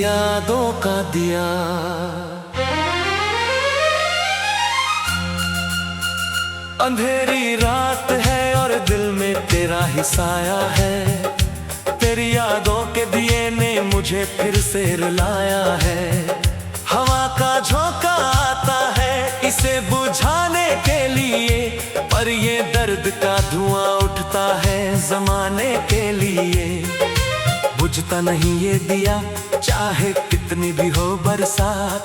यादों का दिया। अंधेरी रात है और दिल में तेरा ही साया है। तेरी यादों के दिए ने मुझे फिर से रुलाया है। हवा का झोंका आता है इसे बुझाने के लिए, पर ये दर्द का धुआं उठता है जमाने के लिए। बुझता नहीं ये दिया चाहे कितनी भी हो बरसात,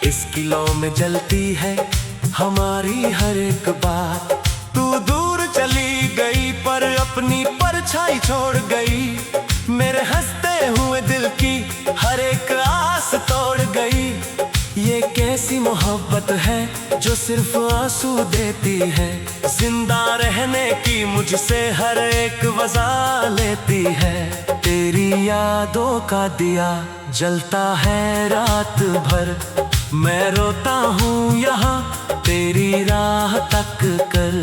इसकी लौ में जलती है हमारी हर एक बात। तू दूर चली गई पर अपनी परछाई छोड़ गई, मेरे हंसते हुए दिल की हर एक आस तोड़ गई। ये कैसी मोहब्बत है जो सिर्फ आंसू देती है, जिंदा रहने की मुझसे हर एक वजह लेती है। तेरी यादों का दिया जलता है रात भर, मैं रोता हूँ यहाँ तेरी राह तक कर।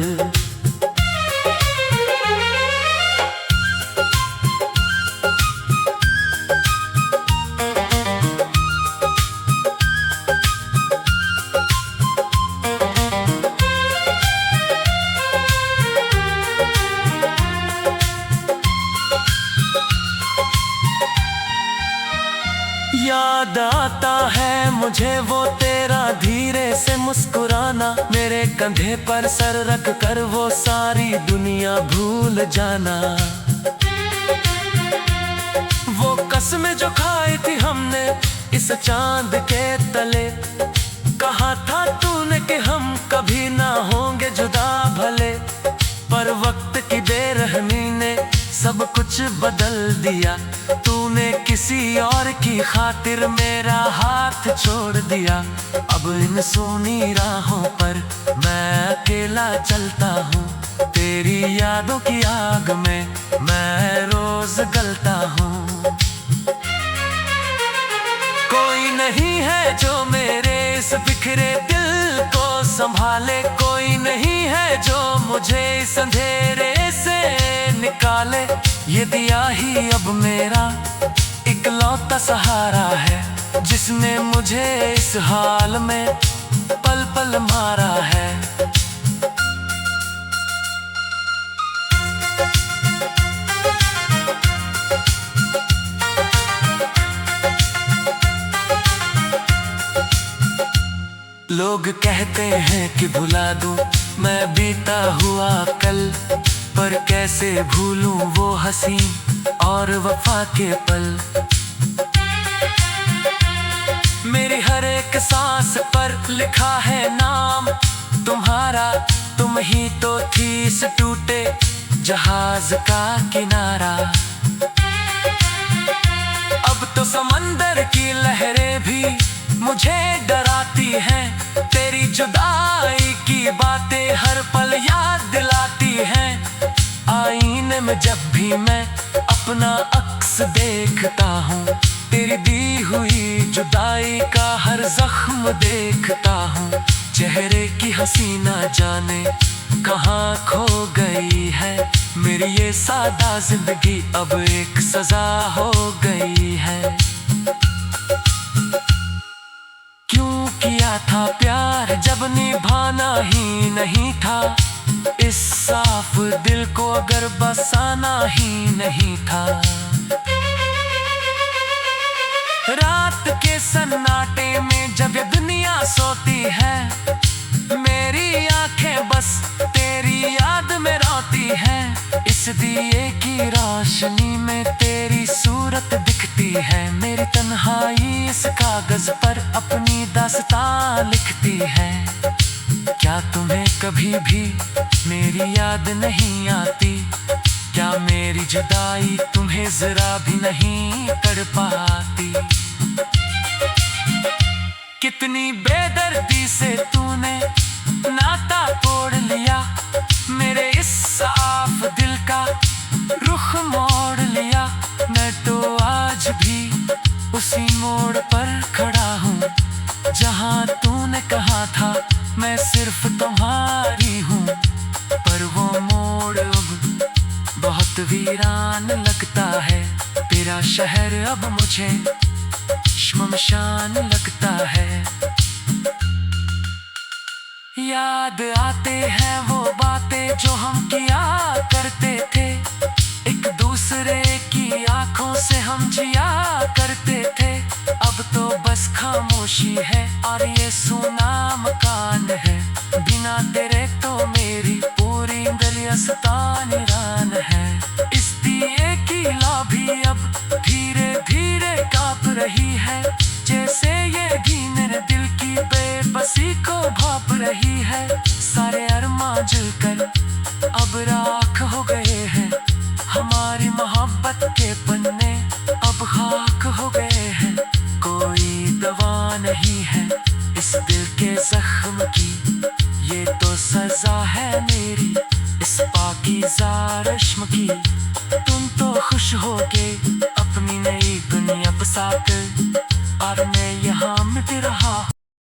याद आता है मुझे वो तेरा धीरे से मुस्कुराना, मेरे कंधे पर सर रख कर वो सारी दुनिया भूल जाना। वो कसमें जो खाई थी हमने इस चांद के तले, कहा था तूने कि हम कभी ना होंगे जुदा भले, पर वक्त की बेरहमी ने सब कुछ बदल दिया। तूने किसी और की खातिर मेरा हाथ छोड़ दिया। अब इन सोनी राहों पर मैं अकेला चलता हूँ, तेरी यादों की आग में मैं रोज गलता हूँ। कोई नहीं है जो मेरे इस बिखरे दिल को संभाले, कोई नहीं है जो मुझे इस अंधेरे से निकाले। ये दिया ही अब मेरा इकलौता सहारा है, जिसने मुझे इस हाल में पल पल मारा है। लोग कहते हैं कि भुला दूं मैं बीता हुआ कल, पर कैसे भूलूं वो हंसी और वफा के पल। मेरी हर एक सांस पर लिखा है नाम तुम्हारा, तुम ही तो थी इस टूटे जहाज का किनारा। अब तो समंदर की लहरें भी मुझे डराती हैं, तेरी जुदाई की बातें हर पल याद दिलाती हैं। आईने में जब भी मैं अपना अक्स देखता हूँ, तेरी दी हुई जुदाई का हर जख्म देखता हूँ। चेहरे की हंसी ना जाने कहाँ खो गई है, मेरी ये सादा जिंदगी अब एक सजा हो गई है। क्यों किया था प्यार जब निभाना ही नहीं था, इस साफ दिल को अगर बसाना ही नहीं था। रात के सन्नाटे में जब ये दुनिया सोती है, मेरी आंखें बस तेरी याद में रोती हैं। इस दिए की रोशनी में तेरी सूरत दिखती है, मेरी तन्हाई इस कागज पर अपनी दास्तां लिखती है। क्या तुम्हें कभी भी मेरी याद नहीं आती, क्या मेरी जुदाई तुम्हें जरा भी नहीं तड़पाती। कितनी बेदर्दी से तूने नाता तोड़ लिया, मेरे इस साफ दिल का रुख मोड़ लिया। मैं तो आज भी उसी मोड़ पर खड़ा हूँ, जहाँ तूने कहा था मैं सिर्फ तुम्हारी हूँ। पर वो मोड़ अब बहुत वीरान लगता है, तेरा शहर अब मुझे शमशान लगता है। याद आते हैं वो बातें जो हम किया करते थे, एक दूसरे की आंखों से हम जिया करते थे। अब तो बस खामोशी है और ये सूना मकान है, बिना तेरे तो मेरी पूरी गलियां सुतानिरान है। इस दिए की लौ भी अब धीरे धीरे कांप रही है, जैसे ये भी मेरे दिल की बेबसी को भाप रही है। सारे अरमां जलकर अब राख हो गए हैं, हमारी मोहब्बत के पन्ने अब खाक हो गए हैं। कोई दवा नहीं है इस दिल के जख्म की, ये तो सजा है मेरी इस पाकीज़ा रश्म की। तुम तो खुश होके अपनी नई दुनिया बसाकर, और मैं यहाँ मिट रहा